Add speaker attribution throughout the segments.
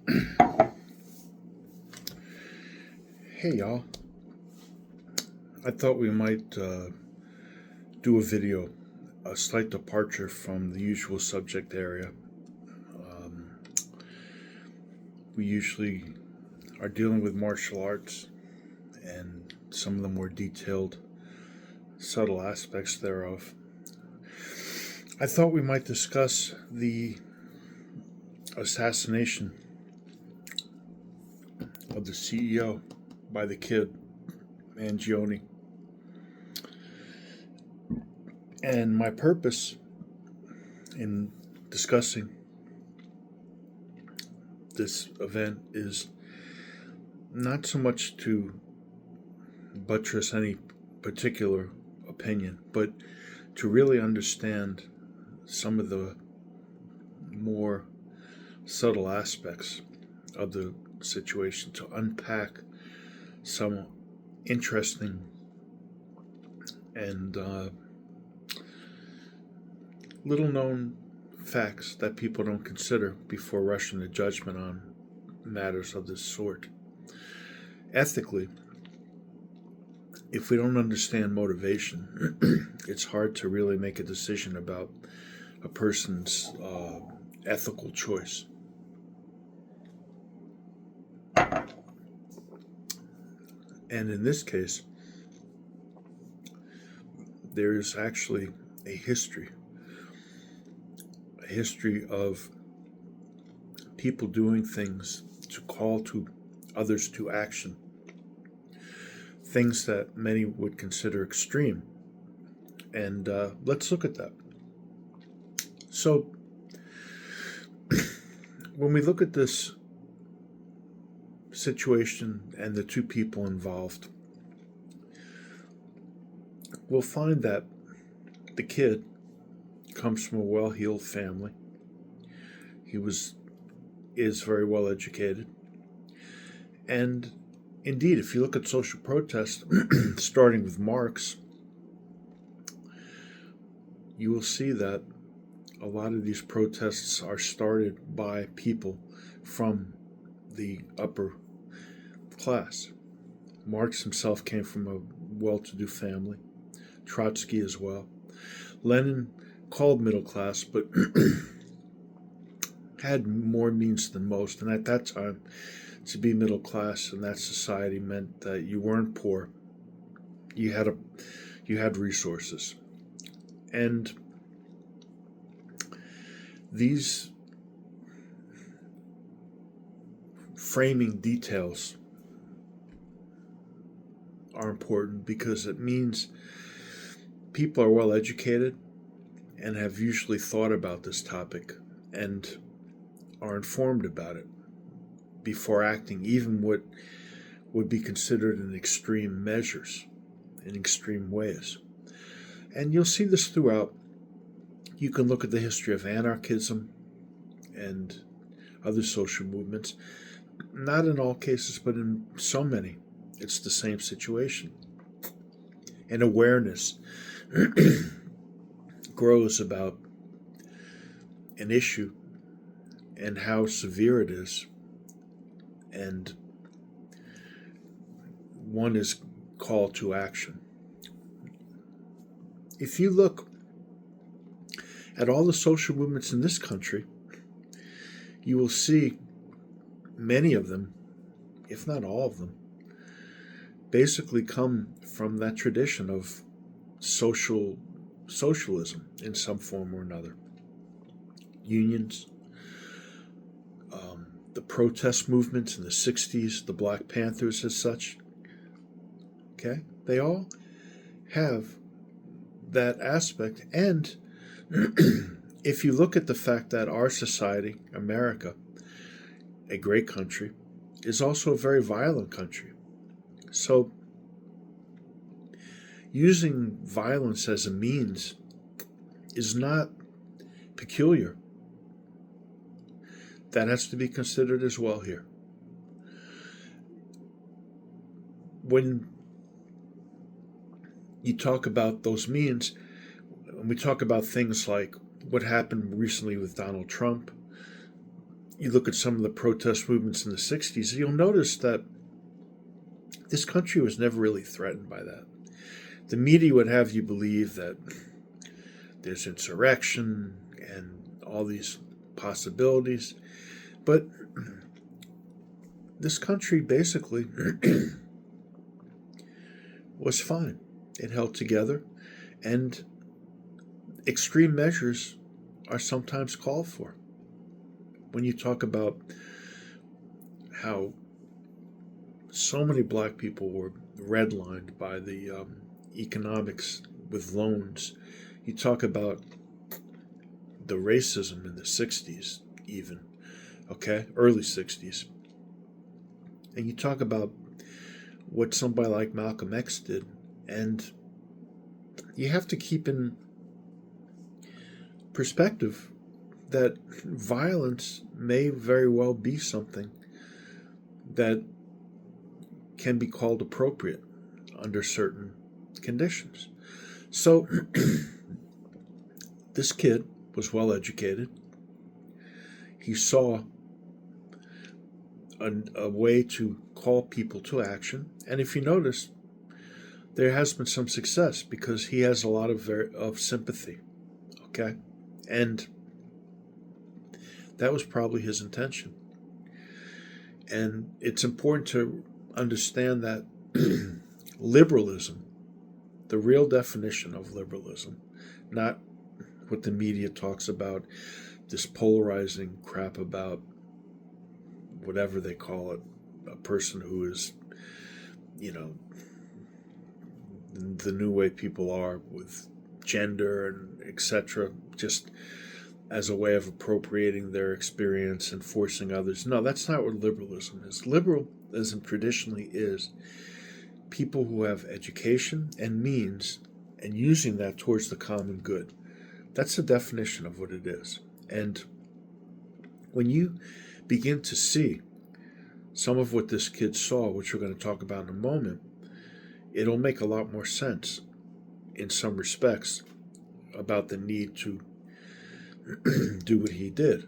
Speaker 1: Hey y'all, I thought we might do a video, a slight departure from the usual subject area. Um, we usually are dealing with martial arts and some of the more detailed, subtle aspects thereof. I thought we might discuss the assassination of the CEO by the kid, Mangione. And my purpose in discussing this event is not so much to buttress any particular opinion, but to really understand some of the more subtle aspects of the situation, to unpack some interesting and little known facts that people don't consider before rushing to judgment on matters of this sort. Ethically, if we don't understand motivation, it's hard to really make a decision about a person's ethical choice. And in this case, there is actually a history of people doing things to call to others to action, things that many would consider extreme. And let's look at that. So, when we look at this situation and the two people involved, we'll find that the kid comes from a well-heeled family. He is very well educated. And indeed, if you look at social protests, starting with Marx, you will see that a lot of these protests are started by people from the upper class. Marx himself came from a well-to-do family, Trotsky as well. Lenin called middle class, but had more means than most. And at that time, to be middle class in that society meant that you weren't poor. You had resources. And these framing details are important because it means people are well educated and have usually thought about this topic and are informed about it before acting, even what would be considered in extreme measures, in extreme ways. And you'll see this throughout. You can look at the history of anarchism and other social movements. Not in all cases, but in so many, it's the same situation. And awareness grows about an issue and how severe it is, and one is called to action. If you look at all the social movements in this country, you will see many of them, if not all of them, basically come from that tradition of socialism in some form or another. Unions, the protest movements in the 60s, the Black Panthers as such. Okay? They all have that aspect. And if you look at the fact that our society, America, a great country, is also a very violent country. So using violence as a means is not peculiar. That has to be considered as well here. When you talk about those means, when we talk about things like what happened recently with Donald Trump, you look at some of the protest movements in the 60s, you'll notice that this country was never really threatened by that. The media would have you believe that there's insurrection and all these possibilities, but this country basically was fine. It held together, and extreme measures are sometimes called for. When you talk about how so many black people were redlined by the economics with loans, you talk about the racism in the 60s, even, okay, early 60s. And you talk about what somebody like Malcolm X did, and you have to keep in perspective that violence may very well be something that can be called appropriate under certain conditions. So this kid was well educated. He saw a way to call people to action, and if you notice, there has been some success because he has a lot of sympathy. Okay, and that was probably his intention. And it's important to understand that liberalism, the real definition of liberalism, not what the media talks about, this polarizing crap about whatever they call it, a person who is, the new way people are with gender and etc., just as a way of appropriating their experience and forcing others. No, that's not what liberalism is. Liberalism traditionally is people who have education and means and using that towards the common good. That's the definition of what it is. And when you begin to see some of what this kid saw, which we're going to talk about in a moment, it'll make a lot more sense in some respects about the need to do what he did.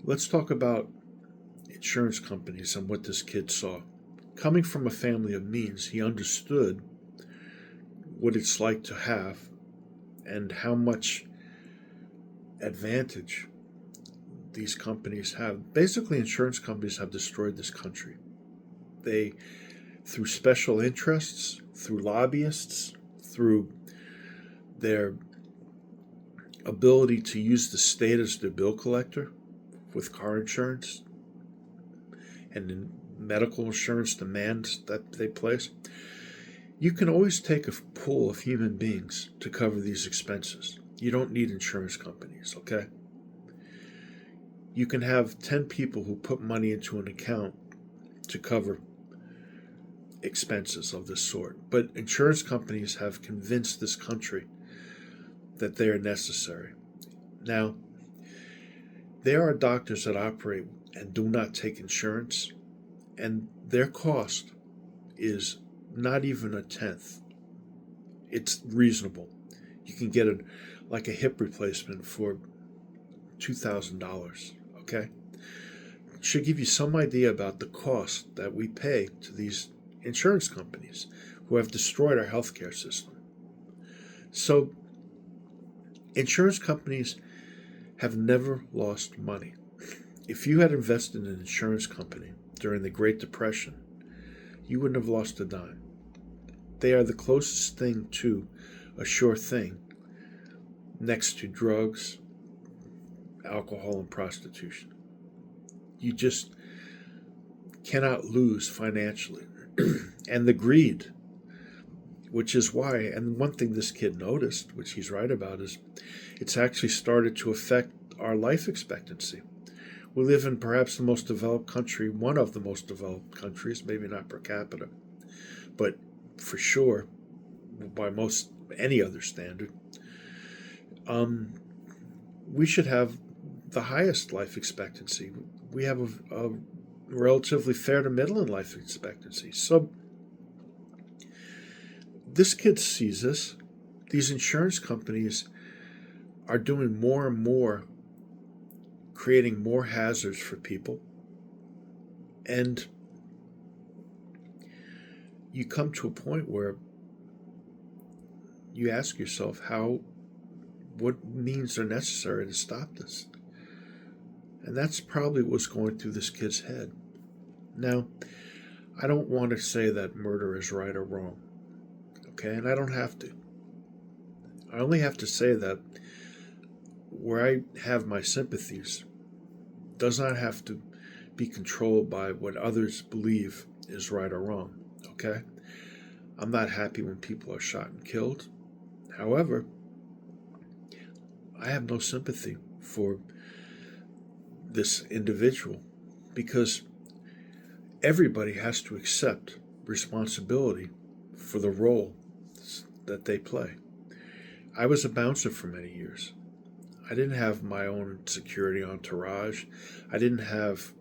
Speaker 1: Let's talk about insurance companies and what this kid saw. Coming from a family of means, he understood what it's like to have and how much advantage these companies have. Basically, insurance companies have destroyed this country. They, through special interests, through lobbyists, through their ability to use the state as their bill collector with car insurance and in medical insurance demands that they place, you can always take a pool of human beings to cover these expenses. You don't need insurance companies, okay? You can have 10 people who put money into an account to cover expenses of this sort. But insurance companies have convinced this country that they are necessary. Now, there are doctors that operate and do not take insurance, and their cost is not even a tenth. It's reasonable. You can get like a hip replacement for $2,000, okay? It should give you some idea about the cost that we pay to these insurance companies who have destroyed our healthcare system. So, insurance companies have never lost money. If you had invested in an insurance company during the Great Depression, you wouldn't have lost a dime. They are the closest thing to a sure thing next to drugs, alcohol, and prostitution. You just cannot lose financially. And the greed, which is why, and one thing this kid noticed, which he's right about, is it's actually started to affect our life expectancy. We live in perhaps the most developed country, one of the most developed countries, maybe not per capita, but for sure, by most any other standard. We should have the highest life expectancy. We have a relatively fair to middle in life expectancy. So this kid sees this. These insurance companies are doing more and more creating more hazards for people. And you come to a point where you ask yourself what means are necessary to stop this. And that's probably what's going through this kid's head. Now, I don't want to say that murder is right or wrong, okay? And I don't have to. I only have to say that where I have my sympathies does not have to be controlled by what others believe is right or wrong, okay? I'm not happy when people are shot and killed. However, I have no sympathy for this individual because everybody has to accept responsibility for the role that they play. I was a bouncer for many years. I didn't have my own security entourage. I didn't have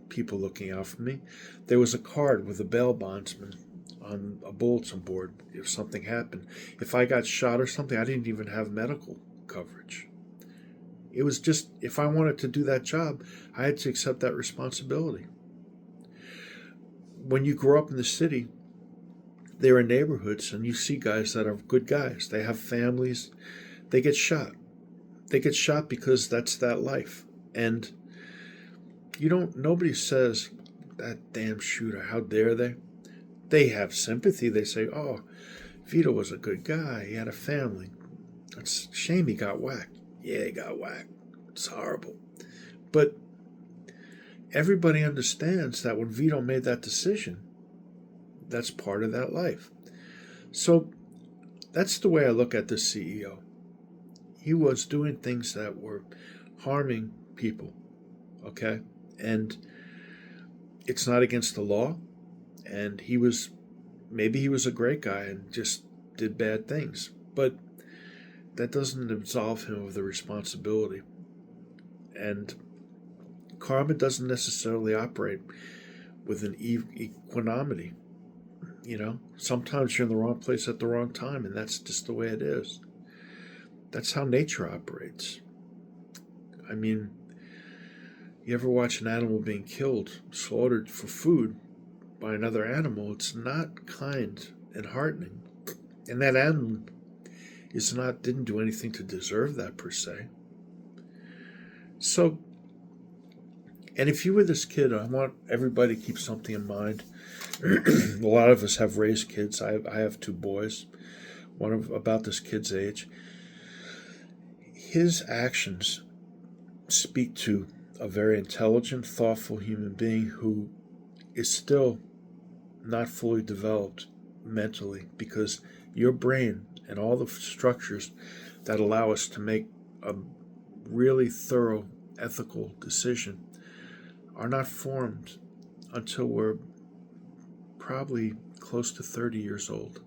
Speaker 1: people looking out for me. There was a card with a bail bondsman on a bulletin board if something happened. If I got shot or something, I didn't even have medical coverage. It was just, if I wanted to do that job, I had to accept that responsibility. When you grow up in the city, there are neighborhoods and you see guys that are good guys. They have families. They get shot. They get shot because that's that life. And nobody says, that damn shooter, how dare they? They have sympathy. They say, oh, Vito was a good guy. He had a family. It's a shame he got whacked. Yeah, he got whacked. It's horrible. But everybody understands that when Vito made that decision, that's part of that life. So that's the way I look at this CEO. He was doing things that were harming people, okay? And it's not against the law. And maybe he was a great guy and just did bad things. But that doesn't absolve him of the responsibility. And karma doesn't necessarily operate with an equanimity. Sometimes you're in the wrong place at the wrong time, and that's just the way it is. That's how nature operates. I mean, you ever watch an animal being killed, slaughtered for food by another animal? It's not kind and heartening. And that animal didn't do anything to deserve that per se. So, and if you were this kid, I want everybody to keep something in mind. A lot of us have raised kids. I have two boys, one of about this kid's age. His actions speak to a very intelligent, thoughtful human being who is still not fully developed mentally, because your brain and all the structures that allow us to make a really thorough ethical decision are not formed until we're probably close to 30 years old.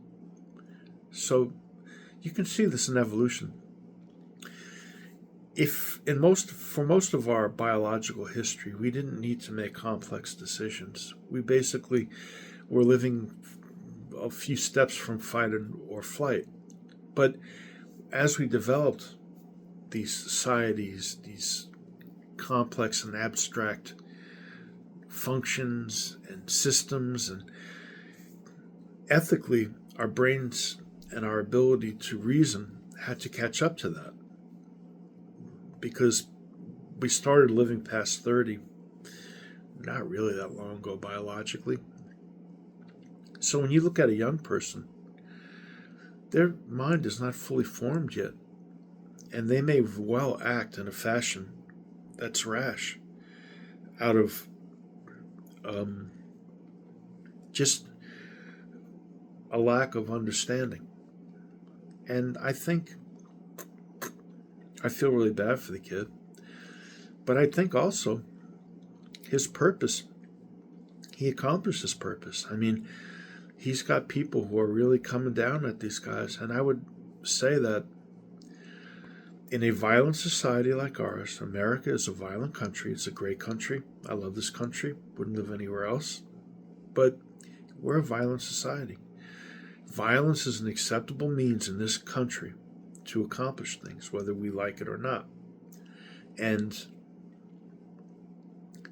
Speaker 1: So you can see this in evolution. For most of our biological history, we didn't need to make complex decisions. We basically were living a few steps from fight or flight. But as we developed these societies, these complex and abstract functions and systems, and ethically, our brains and our ability to reason had to catch up to that, because we started living past 30 not really that long ago biologically. So when you look at a young person, their mind is not fully formed yet, and they may well act in a fashion that's rash out of just a lack of understanding. And I feel really bad for the kid, but I think also his purpose, he accomplished his purpose. I mean, he's got people who are really coming down at these guys, and I would say that in a violent society like ours, America is a violent country. It's a great country. I love this country. Wouldn't live anywhere else. But we're a violent society. Violence is an acceptable means in this country to accomplish things, whether we like it or not. And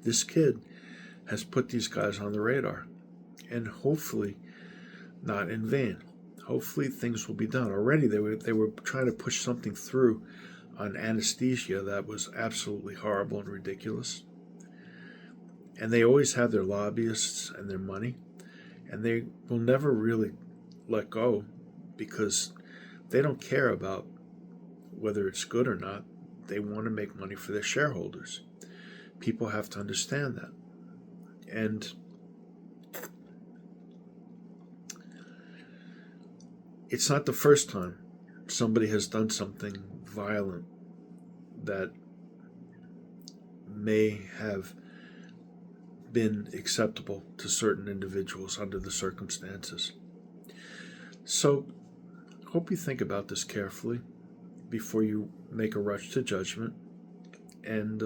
Speaker 1: This kid has put these guys on the radar, and hopefully not in vain. Hopefully things will be done. Already they were trying to push something through on anesthesia that was absolutely horrible and ridiculous. And they always have their lobbyists and their money, and they will never really let go because they don't care about whether it's good or not. They want to make money for their shareholders. People have to understand that. And it's not the first time somebody has done something violent that may have been acceptable to certain individuals under the circumstances. So, hope you think about this carefully before you make a rush to judgment, and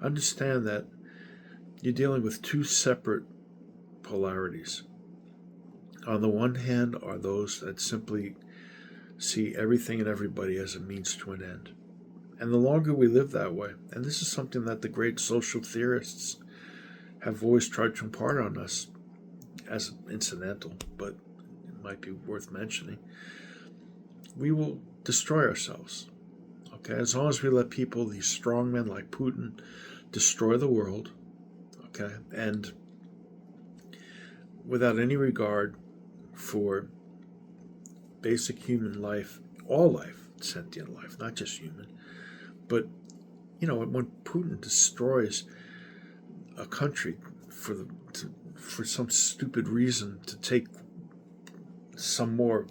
Speaker 1: understand that you're dealing with two separate polarities. On the one hand are those that simply see everything and everybody as a means to an end. And the longer we live that way, and this is something that the great social theorists have always tried to impart on us as incidental, but it might be worth mentioning, we will destroy ourselves. Okay, as long as we let people, these strong men like Putin, destroy the world, okay, and without any regard for basic human life, all life, sentient life, not just human, but when Putin destroys a country for some stupid reason to take some more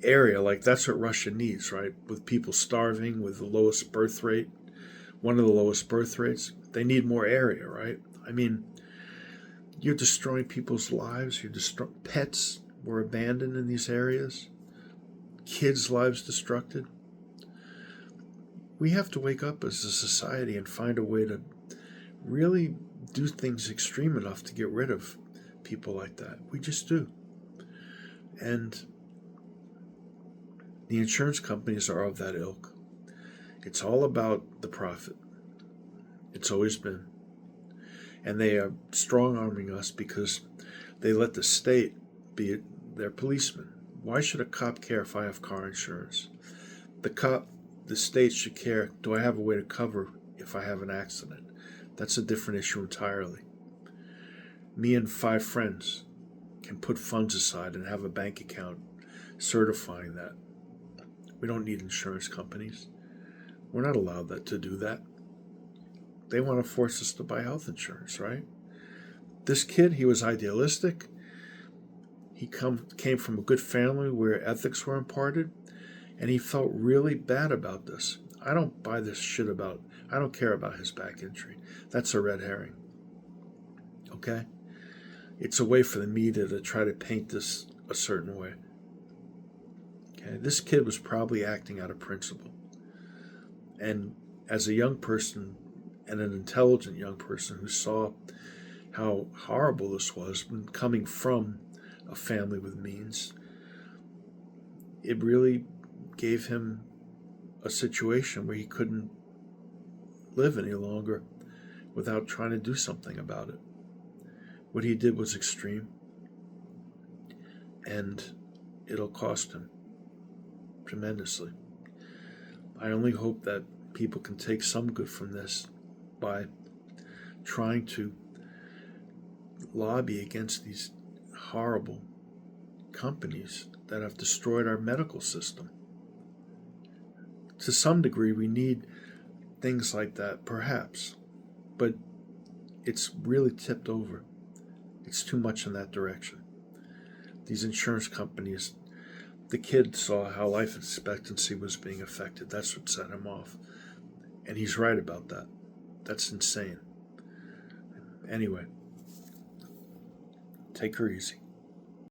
Speaker 1: area, like that's what Russia needs, right? With people starving, with the lowest birth rate, one of the lowest birth rates, they need more area, right? I mean, you're destroying people's lives. Pets were abandoned in these areas. Kids' lives destructed. We have to wake up as a society and find a way to really do things extreme enough to get rid of people like that. We just do. And the insurance companies are of that ilk. It's all about the profit. It's always been. And they are strong-arming us because they let the state be their policeman. Why should a cop care if I have car insurance? The state should care, do I have a way to cover if I have an accident? That's a different issue entirely. Me and 5 friends can put funds aside and have a bank account certifying that. We don't need insurance companies. We're not allowed to do that. They want to force us to buy health insurance, right? This kid, he was idealistic. He came from a good family where ethics were imparted, and he felt really bad about this. I don't buy this shit I don't care about his back injury. That's a red herring. Okay? It's a way for the media to try to paint this a certain way. Okay? This kid was probably acting out of principle. And as a young person, and an intelligent young person who saw how horrible this was when coming from a family with means, it really gave him a situation where he couldn't live any longer without trying to do something about it. What he did was extreme, and it'll cost him tremendously. I only hope that people can take some good from this by trying to lobby against these horrible companies that have destroyed our medical system. To some degree, we need things like that, perhaps, but it's really tipped over. It's too much in that direction. These insurance companies, the kid saw how life expectancy was being affected. That's what set him off. And he's right about that. That's insane. Anyway, take her easy.